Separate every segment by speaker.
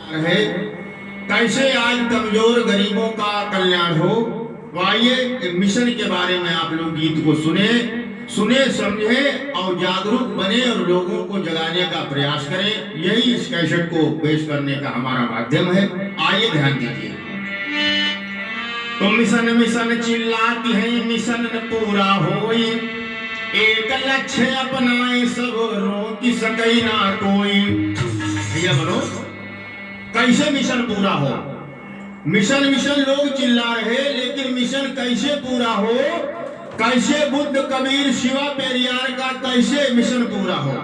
Speaker 1: है कैसे आज कमजोर गरीबों का कल्याण हो। तो आइए मिशन के बारे में आप लोग गीत को सुने समझे और जागरूक बने और लोगों को जगाने का प्रयास करें। यही इस कैसेट को पेश करने का हमारा माध्यम है। आइए ध्यान दीजिए। तो मिशन मिशन चिल्लाती है, मिशन न पूरा होई, एक लक्ष्य अपनाए सब रोक सके ना कोई। भैया बोलो कैसे मिशन पूरा हो। मिशन लोग चिल्ला रहे, लेकिन मिशन कैसे पूरा हो, कैसे बुद्ध कबीर शिवा पेरियार का कैसे मिशन पूरा हो।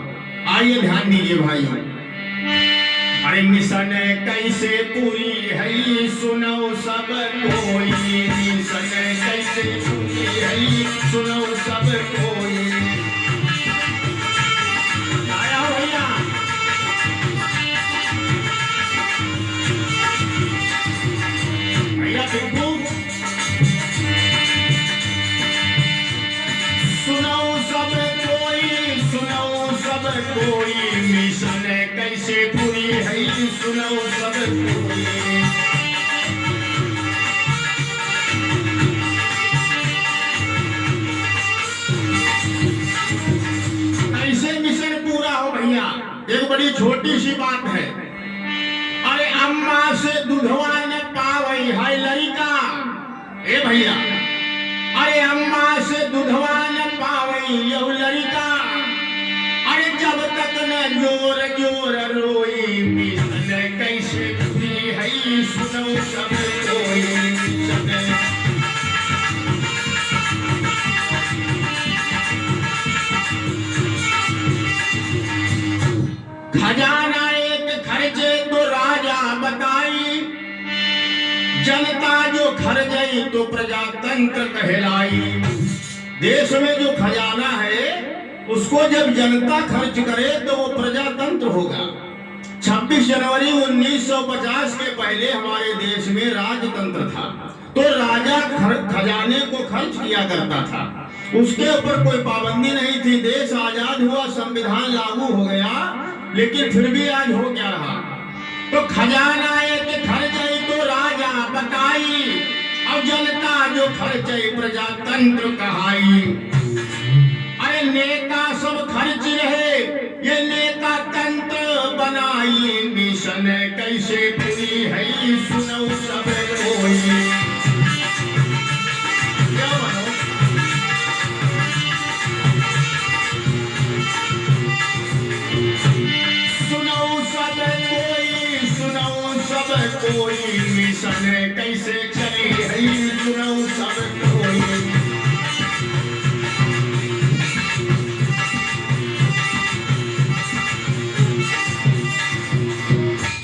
Speaker 1: आइए ध्यान दीजिए भाइयों। अरे मिशन कैसे पूरी है सुनो सब कोई, मिशन कैसे पूरी है सुनो सब कोई। आया भैया भैया बिल्कुल सुनो सब कोई, मिशन कैसे पूरी है सुनो सब कोई। कैसे मिशन पूरा हो भैया, एक बड़ी छोटी सी बात है। अरे अम्मा से दूधवा न पावई है लड़का। ए भैया अरे अम्मा से दूधवा न पावई यह लड़का। अरे जब तक न जोर जोर रोई, मिशन कैसे पूरी है सुनो सब कोई। खजाना एक खर्चे तो राजा बताई, जनता जो खर्च तो प्रजातंत्र कहलाई। देश में जो खजाना है उसको जब जनता खर्च करे तो वो प्रजातंत्र होगा। 26 जनवरी 1950 के पहले हमारे देश में राजतंत्र था, तो राजा खजाने को खर्च किया करता था, उसके ऊपर कोई पाबंदी नहीं थी। देश आजाद हुआ, संविधान लागू हो गया, लेकिन फिर भी आज हो क्या रहा। तो खजाना एक खर्च तो राजा बताई, और जनता जो खर्च प्रजातंत्र कहाई। अरे नेता सब खर्च रहे, ये नेता तंत्र बनाई, मिशन कैसे पूरी है सुनो सब कोई। कोई मिशन कैसे चली है सुनो सब कोई।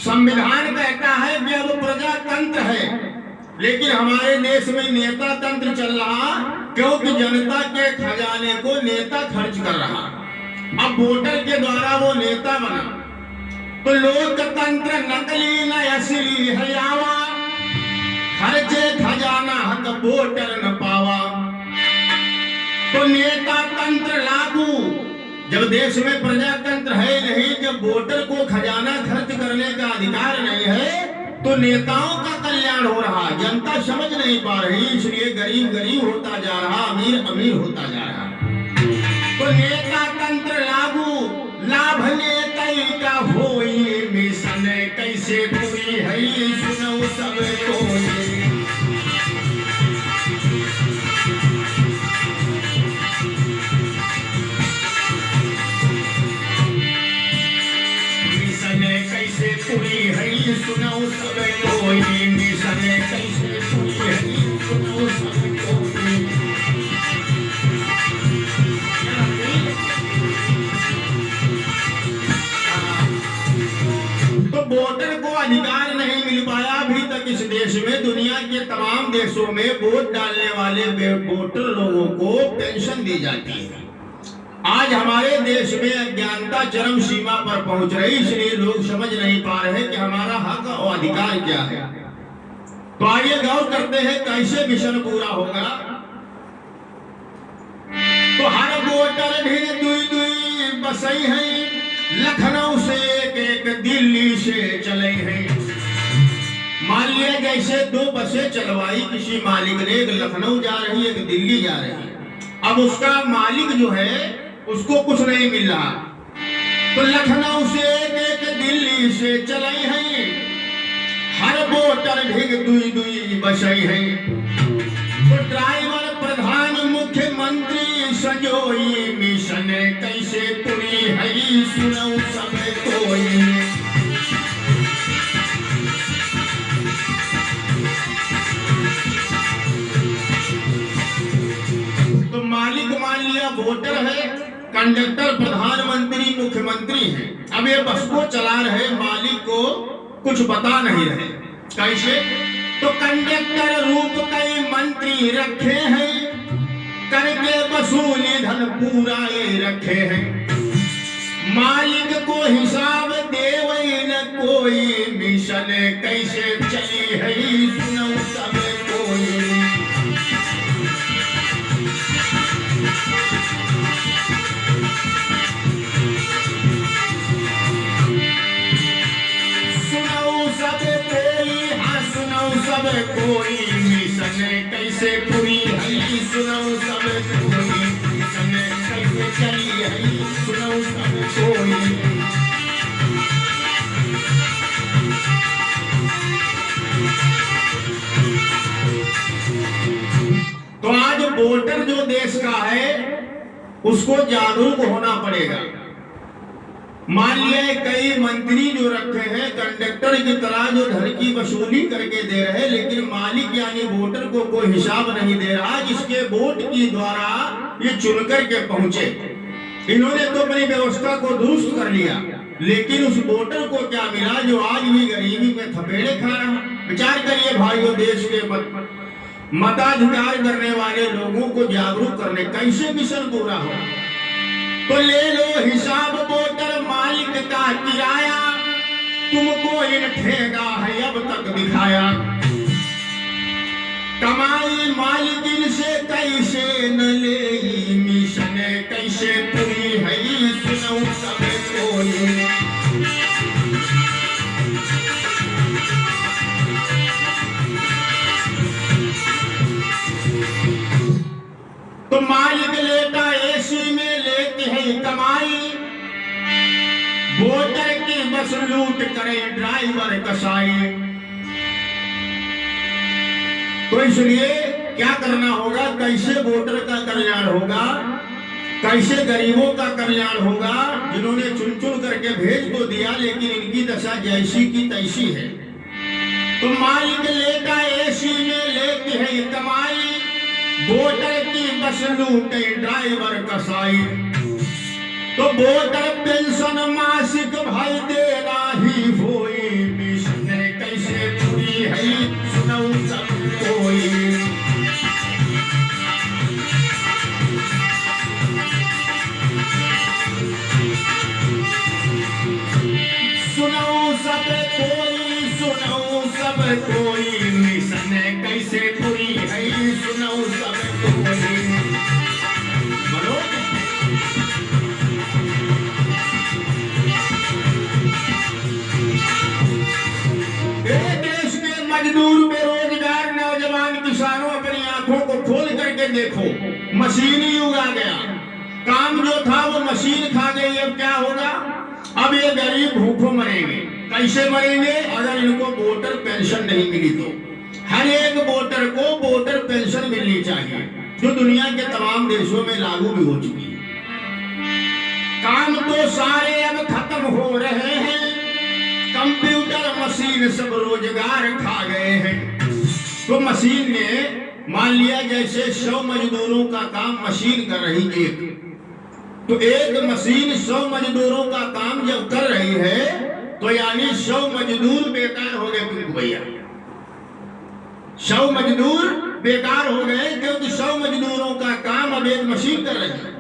Speaker 1: संविधान कहता है कि अब प्रजातंत्र है, लेकिन हमारे देश में नेता तंत्र चल रहा, क्योंकि जनता के खजाने को नेता खर्च कर रहा। अब वोटर के द्वारा वो नेता बना, तो लोकतंत्र नकली न असली है आवा, खर्चे खजाना हक वोटर न पावा। तो नेता तंत्र लागू, जब देश में प्रजातंत्र है नहीं, जब वोटर को खजाना खर्च करने का अधिकार नहीं है, तो नेताओं का कल्याण हो रहा, जनता समझ नहीं पा रही, इसलिए गरीब गरीब होता जा रहा, अमीर अमीर होता जा रहा। तो नेता तंत्र लागू, लाभ नेता का होई, मिशन कैसे पूरी है सुनो सब कोई। मिशन कैसे पूरी है सुनो सब कोई, मिशन कैसे पूरी है सुनो सब कोई। तो वोटर को अधिकार नहीं मिल पाया अभी तक इस देश में। दुनिया के तमाम देशों में वोट डालने वाले वोटर लोगों को पेंशन दी जाती है। आज हमारे देश में अज्ञानता चरम सीमा पर पहुंच रही, इसलिए लोग समझ नहीं पा रहे कि हमारा हक और अधिकार क्या है। तो आइए गौर करते हैं कैसे मिशन पूरा होगा। तो हर वोटर ढेर दुई दुई बसई है, लखनऊ से एक दिल्ली से चले हैं। मान लिया जैसे दो बसें चलवाई किसी मालिक ने, एक लखनऊ जा रही है, एक दिल्ली जा रही है। अब उसका मालिक जो है उसको कुछ नहीं मिल रहा, तो लखनऊ से एक दिल्ली से चलाई है, हर बोतल भीग दुई दुई बसई है। तो ड्राइवर प्रधान मुख्यमंत्री सजोई मिशन कैसे पूरी है, सुनऊ सब कोई। तो मालिक मान लिया वोटर है, कंडक्टर प्रधानमंत्री मुख्यमंत्री है। अब ये बस को चला रहे, मालिक को कुछ बता नहीं रहे कैसे। तो कंडक्टर रूप कई मंत्री रखे हैं, करके वसूली धन पूरा ये रखे हैं। मालिक को हिसाब देवे न कोई, मिशन कैसे चली है, सुनो सब कोई। सब कोई मिशन कैसे पूरी है, सुनो सब कोई। मिशन कैसे चली है, सुनो सब कोई। तो आज वोटर जो देश का है उसको जागरूक होना पड़ेगा। मान लिया कई मंत्री जो रखे हैं कंडक्टर की तरह जो धन की वसूली करके दे रहे हैं, लेकिन मालिक यानी वोटर को कोई हिसाब नहीं दे रहा, जिसके वोट की द्वारा ये चुन करके पहुंचे। इन्होंने तो अपनी व्यवस्था को दुरुस्त कर लिया, लेकिन उस वोटर को क्या मिला जो आज भी गरीबी में थपेड़े खा रहा। विचार करिए भाइयों, देश के मताधिकार करने वाले लोगों को जागरूक करने कैसे मिशन पूरा हो। तो ले लो हिसाब वोटर मालिक का किराया, तुमको इन ठेगा है अब तक दिखाया। कमाई मालिक से कैसे न ले, मिशन कैसे पूरी है, सुनो सब कोई। तो मालिक लेता एसी में लेती है कमाई, वोटर की बस लूट करे ड्राइवर कसाई। तो इसलिए क्या करना होगा, कैसे वोटर का कल्याण होगा, कैसे गरीबों का कल्याण होगा, जिन्होंने चुन चुन करके भेज तो दिया लेकिन इनकी दशा जैसी की तैसी है। तो मालिक लेता एसी में लेती है कमाई, वोटर की बस लूटे ड्राइवर कसाई। तो वोटर पेंशन मासिक भाई देना ही होई, मिशन कैसे पूरी है, सुनो सब कोई। सुनो सब कोई, सुनो सब कोई, मिशन कैसे पूरी है, सुनो सब कोई। बोलो देश के मजदूर बेरोजगार नौजवान किसानों अपनी आंखों को खोल करके देखो, मशीनी युग आ गया। काम जो था वो मशीन खा गई। अब क्या होगा, अब ये गरीब भूखों मरेंगे। कैसे मरेंगे, अगर इनको वोटर पेंशन नहीं मिली तो। हर एक वोटर को वोटर पेंशन मिलनी चाहिए, जो दुनिया के तमाम देशों में लागू भी हो चुकी है। काम तो सारे अब खत्म हो रहे हैं, कंप्यूटर मशीन सब रोजगार खा गए हैं। तो मशीन ने मान लिया जैसे 100 मजदूरों का काम मशीन कर रही एक, तो एक मशीन 100 मजदूरों का काम जब कर रही है तो यानी 100 मजदूर बेकार हो गए। क्योंकि भैया 100 मजदूर बेकार हो गए, क्योंकि 100 मजदूरों का काम अब एक मशीन कर रही है।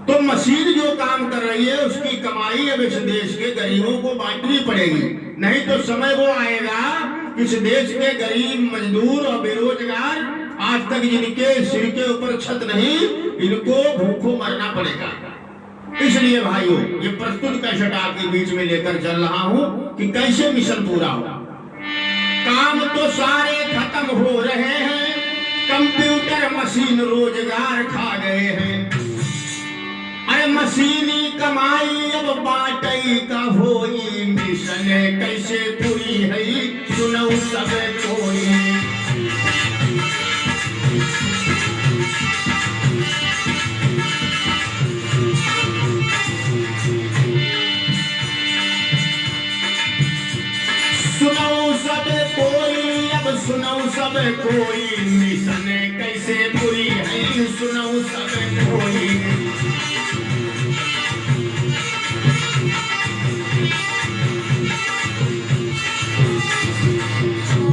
Speaker 1: तो मशीन जो काम कर रही है उसकी कमाई अब इस देश के गरीबों को बांटनी पड़ेगी, नहीं तो समय वो आएगा इस देश के गरीब मजदूर और बेरोजगार आज तक जिनके सिर के ऊपर छत नहीं, इनको भूखों मरना पड़ेगा। इसलिए भाइयों ये प्रस्तुत कैसेट आपके बीच में लेकर चल रहा हूं कि कैसे मिशन पूरा होगा। काम तो सारे खत्म हो रहे हैं, कंप्यूटर मशीन रोजगार खा गए हैं। अरे मशीनी कमाई अब बाटई का होई, मिशन कैसे पूरी है सुनो सब कोई। सुनो सब कोई, अब सुनो सब कोई, मिशन कैसे पूरी है सुनो सब कोई।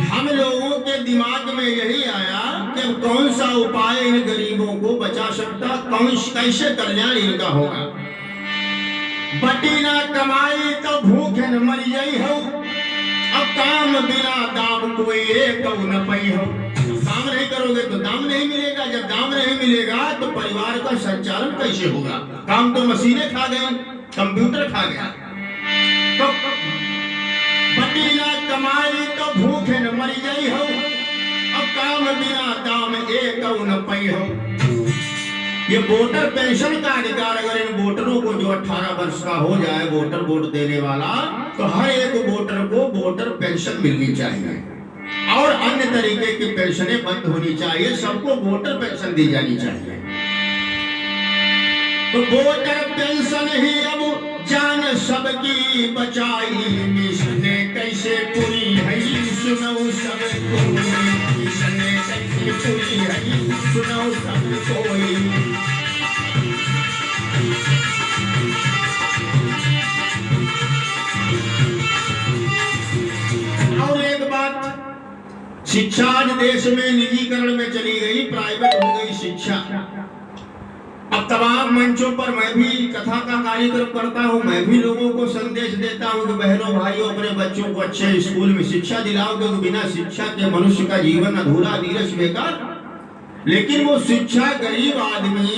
Speaker 1: हम लोगों के दिमाग में यही आया कि अब कौन सा उपाय इन गरीबों को बचा सकता, कौन कैसे कल्याण इनका होगा। बटी ना कमाई तो भूखे न मर जाई हो, अब काम बिना दाम कोई एक न पई हो। काम नहीं करोगे तो दाम नहीं मिलेगा, जब दाम नहीं मिलेगा तो परिवार का संचालन कैसे होगा। काम तो मशीनें खा गई, कंप्यूटर खा गया। तो बटी ना कमाई तो भूखे न मर जाई हो, अब काम बिना दाम एक न पई हो। ये वोटर पेंशन का अधिकार अगर इन वोटरों को जो 18 वर्ष का हो जाए वोटर वोट देने वाला, तो हर एक वोटर को वोटर पेंशन मिलनी चाहिए और अन्य तरीके की पेंशनें बंद होनी चाहिए, सबको वोटर पेंशन दी जानी चाहिए। तो वोटर पेंशन ही अब जान सबकी बचाई, मिशन कैसे पूरी है सुनो सब कोई, मिशन कैसे पूरी है सुनो सब कोई। और एक बात, शिक्षा आज देश में निजीकरण में चली गई, प्राइवेट हो गई शिक्षा। अब तमाम मंचों पर मैं भी कथा का कार्यक्रम करता हूँ, मैं भी लोगों को संदेश देता हूँ कि बहनों भाइयों अपने बच्चों को अच्छे स्कूल में शिक्षा दिलाओ, क्योंकि बिना शिक्षा के मनुष्य का जीवन अधूरा नीरस बेकार। लेकिन वो शिक्षा गरीब आदमी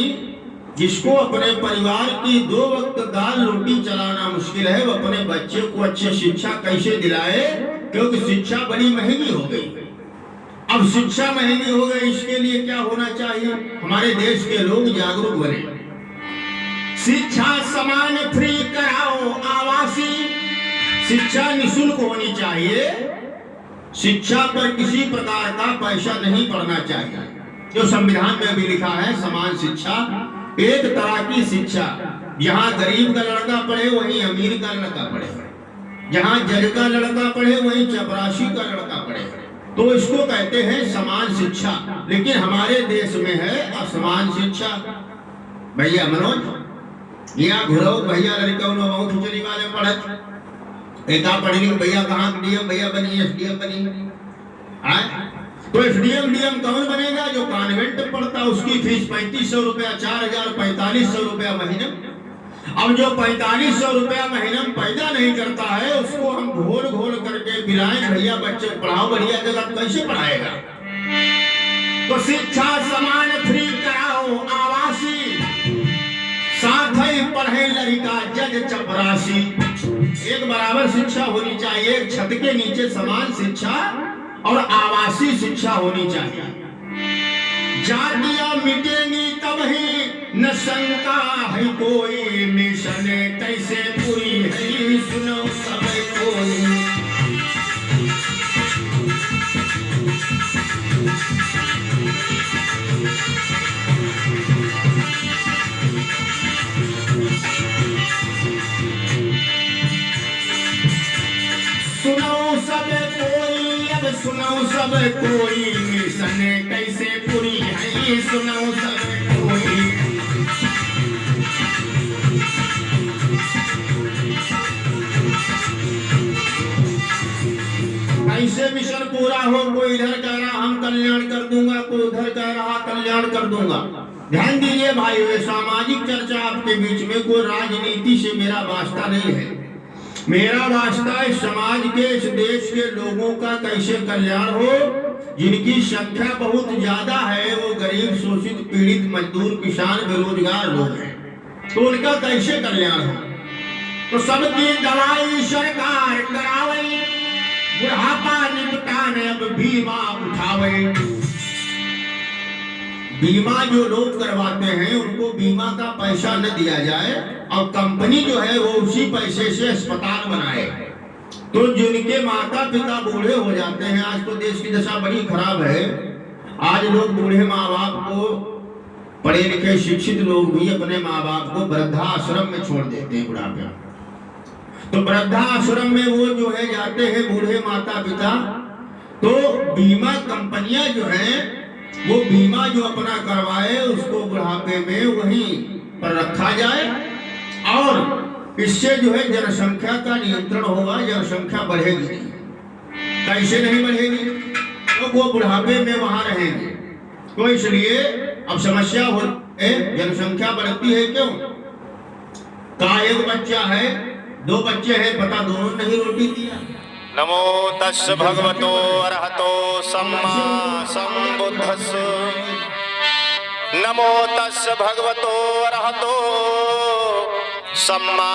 Speaker 1: जिसको अपने परिवार की 2 वक्त दाल रोटी चलाना मुश्किल है, वो अपने बच्चे को अच्छी शिक्षा कैसे दिलाए, क्योंकि शिक्षा बड़ी महंगी हो गई। अब शिक्षा महंगी हो गई, इसके लिए क्या होना चाहिए, हमारे देश के लोग जागरूक बने। शिक्षा समान फ्री कराओ आवासी, शिक्षा निःशुल्क होनी चाहिए, शिक्षा पर किसी प्रकार का पैसा नहीं पड़ना चाहिए। जो संविधान में भी लिखा है समान शिक्षा, एक तरह की शिक्षा, जहाँ गरीब का लड़का पढ़े वहीं अमीर का लड़का पढ़े, जहाँ जज का लड़का पढ़े वहीं चपरासी का लड़का पढ़े, तो इसको कहते हैं समान शिक्षा। लेकिन हमारे देश में है असमान शिक्षा। भैया मनोज यहाँ घुरो, भैया लड़का बहुत खिचड़ी वाले पढ़त एक पढ़ी, भैया कहाँ डीएम भैया बनी, एसडीएम बनी। तो एसडीएम डीएम कौन बनेगा, जो कॉन्वेंट पढ़ता, उसकी फीस 3500 रुपया, 4000 4500 रुपया महीने। अब जो 4500 रुपया महीना पैदा नहीं करता है, उसको हम घोल घोल करके पिलाएं, भैया बच्चे पढ़ाओ बढ़िया जगह, कैसे पढ़ाएगा। तो शिक्षा समान फ्री कराओ आवासी, साथ ही पढ़े लड़का जज चपरासी। एक बराबर शिक्षा होनी चाहिए, एक छत के नीचे समान शिक्षा और आवासीय शिक्षा होनी चाहिए। जातियां मिटेंगी तब ही न शंका है कोई, मिशन कैसे पूरी है सुनो सब कोई। सुनो सब कोई, अब सुनो सब कोई, मिशन कैसे पूरी है सुनो सब कोई। कैसे मिशन पूरा हो, कोई इधर कह रहा हम कल्याण कर दूंगा, कोई उधर कह रहा कल्याण कर दूंगा। ध्यान दीजिए भाई, सामाजिक चर्चा आपके बीच में, कोई राजनीति से मेरा वास्ता नहीं है। मेरा वास्ता है समाज के, इस देश के लोगों का कैसे कल्याण हो, जिनकी संख्या बहुत ज्यादा है, वो गरीब शोषित पीड़ित मजदूर किसान बेरोजगार लोग हैं, तो उनका कैसे कल्याण हो। तो सबकी दवाई सरकार करावे, बुढ़ापा निपटान अब बीमा उठावे। बीमा जो लोग करवाते हैं उनको बीमा का पैसा न दिया जाए और कंपनी जो है वो उसी पैसे से अस्पताल बनाए। तो जिनके माता पिता बूढ़े हो जाते हैं, आज तो देश की दशा बड़ी खराब है, आज लोग बूढ़े माँ बाप को, पढ़े लिखे शिक्षित लोग भी अपने माँ बाप को वृद्धाश्रम में छोड़ देते हैं बुढ़ापे। तो वृद्धाश्रम में वो जो है जाते हैं बूढ़े माता पिता, तो बीमा कंपनियां जो है वो बीमा जो अपना करवाए उसको बुढ़ापे में वहीं पर रखा जाए और इससे जो है जनसंख्या का नियंत्रण होगा, जनसंख्या बढ़ेगी नहीं। कैसे नहीं बढ़ेगी? तो वो बुढ़ापे में वहां रहेंगे। तो इसलिए अब समस्या हो जनसंख्या बढ़ती है क्यों? का एक बच्चा है, 2 बच्चे हैं, पता दोनों नहीं रोटी दिया।
Speaker 2: नमो तस् भगवतो अरहतो सम्मा सम्बुद्धस्स। नमो तस् भगवतो अरहतो सम्मा